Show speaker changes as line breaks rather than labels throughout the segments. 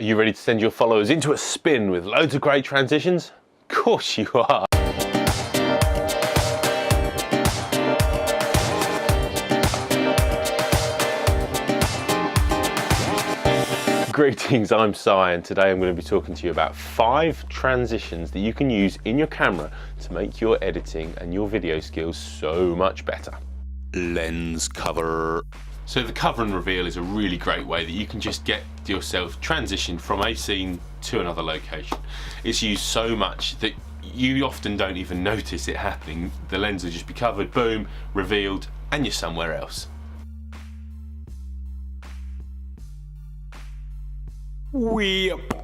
Are you ready to send your followers into a spin with loads of great transitions? Of course you are. Greetings, I'm Si, and today I'm going to be talking to you about 5 transitions that you can use in your camera to make your editing and your video skills so much better. Lens cover. So the cover and reveal is a really great way that you can just get yourself transitioned from a scene to another location. It's used so much that you often don't even notice it happening. The lens will just be covered, boom, revealed, and you're somewhere else. Whip.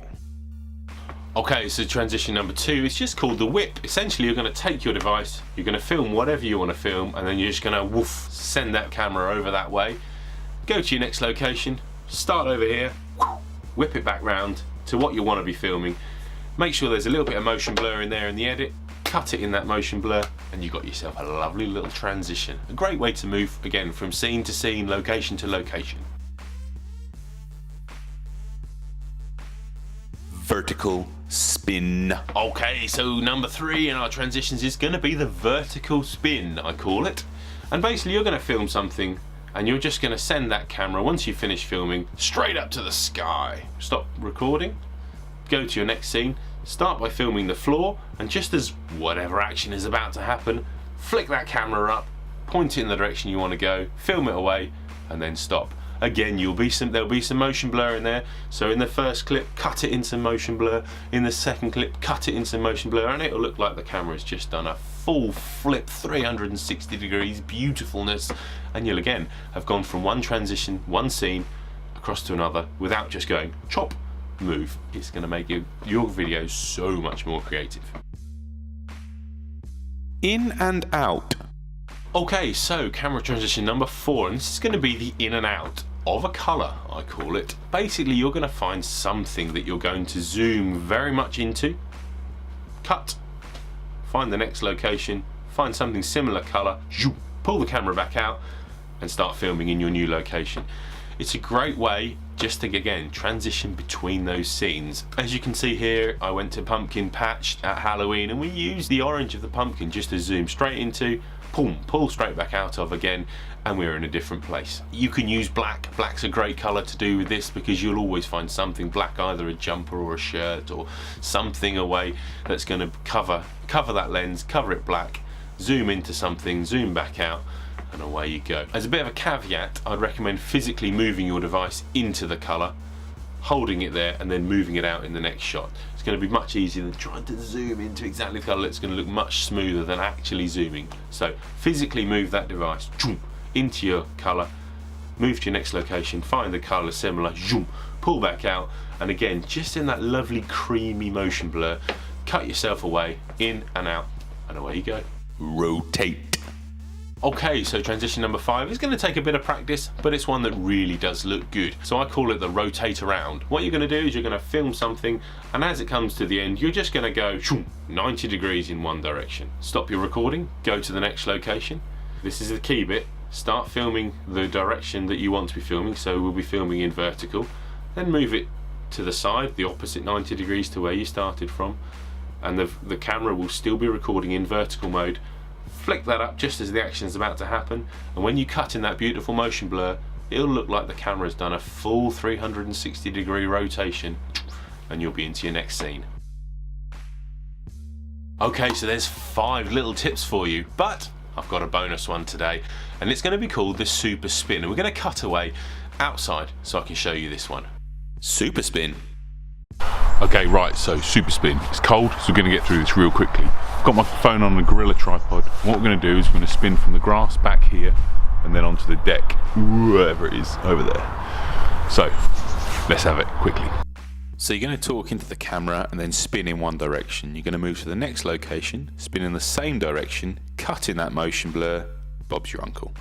Okay, so transition number 2 is just called the whip. Essentially, you're going to take your device, you're going to film whatever you want to film, and then you're just going to woof, send that camera over that way. Go to your next location, start over here, whip it back round to what you want to be filming. Make sure there's a little bit of motion blur in there in the edit, cut it in that motion blur, and you've got yourself a lovely little transition. A great way to move, again, from scene to scene, location to location. Vertical spin. Okay, so number 3 in our transitions is going to be the vertical spin, I call it. And basically you're going to film something and you're just going to send that camera, once you finish filming, straight up to the sky. Stop recording, go to your next scene, start by filming the floor, and just as whatever action is about to happen, flick that camera up, point it in the direction you want to go, film it away, and then stop. Again, there'll be some motion blur in there. So in the first clip, cut it into motion blur. In the second clip, cut it into motion blur, and it'll look like the camera's just done a full flip, 360 degrees beautifulness, and you'll again have gone from one transition, one scene, across to another without just going chop, move. It's going to make your video so much more creative. In and out. Okay, so camera transition number 4, and this is going to be the in and out of a colour, I call it. Basically, you're going to find something that you're going to zoom very much into, cut, find the next location, find something similar colour, pull the camera back out, and start filming in your new location. It's a great way just to, again, transition between those scenes. As you can see here, I went to Pumpkin Patch at Halloween, and we used the orange of the pumpkin just to zoom straight into, pull straight back out of again, and we're in a different place. You can use black. Black's a great colour to do with this because you'll always find something black, either a jumper or a shirt or something away that's going to cover that lens, cover it black, zoom into something, zoom back out, and away you go. As a bit of a caveat, I'd recommend physically moving your device into the colour, holding it there, and then moving it out in the next shot. It's going to be much easier than trying to zoom into exactly the colour. It's going to look much smoother than actually zooming. So physically move that device into your colour, move to your next location, find the colour similar, pull back out, and again, just in that lovely creamy motion blur, cut yourself away, in and out, and away you go. Rotate. Okay, so transition number 5 is going to take a bit of practice, but it's one that really does look good. So I call it the rotate around. What you're going to do is you're going to film something, and as it comes to the end, you're just going to go 90 degrees in one direction. Stop your recording, go to the next location. This is the key bit. Start filming the direction that you want to be filming, so we'll be filming in vertical. Then move it to the side, the opposite 90 degrees to where you started from, and the camera will still be recording in vertical mode. Flick that up just as the action is about to happen, and when you cut in that beautiful motion blur, it'll look like the camera's done a full 360 degree rotation, and you'll be into your next scene. Okay, so there's 5 little tips for you, but I've got a bonus one today, and it's going to be called the super spin, and we're going to cut away outside so I can show you this one. Super spin.
Okay, right, so super spin. It's cold, so we're going to get through this real quickly. I've got my phone on a Gorilla tripod. What we're going to do is we're going to spin from the grass back here and then onto the deck, wherever it is, over there. So, let's have it quickly.
So you're going to talk into the camera and then spin in one direction. You're going to move to the next location, spin in the same direction, cut in that motion blur, Bob's your uncle.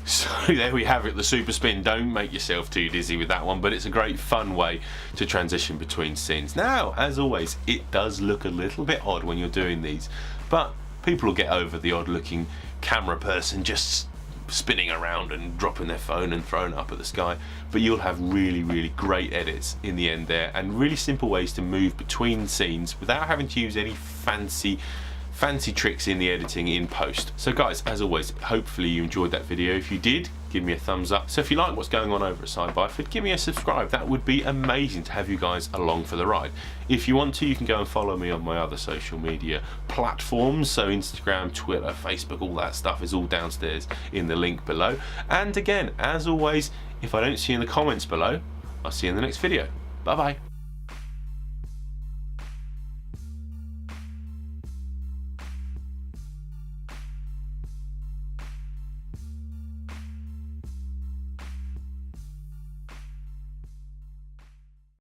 So there we have it, the super spin. Don't make yourself too dizzy with that one, but it's a great fun way to transition between scenes. Now, as always, it does look a little bit odd when you're doing these, but people will get over the odd looking camera person just spinning around and dropping their phone and throwing it up at the sky, but you'll have really great edits in the end there, and really simple ways to move between scenes without having to use any fancy tricks in the editing in post. So guys, as always, hopefully you enjoyed that video. If you did, give me a thumbs up. So if you like what's going on over at SciByford, give me a subscribe. That would be amazing to have you guys along for the ride. If you want to, you can go and follow me on my other social media platforms, so Instagram, Twitter, Facebook, all that stuff is all downstairs in the link below. And again, as always, if I don't see you in the comments below, I'll see you in the next video. Bye bye.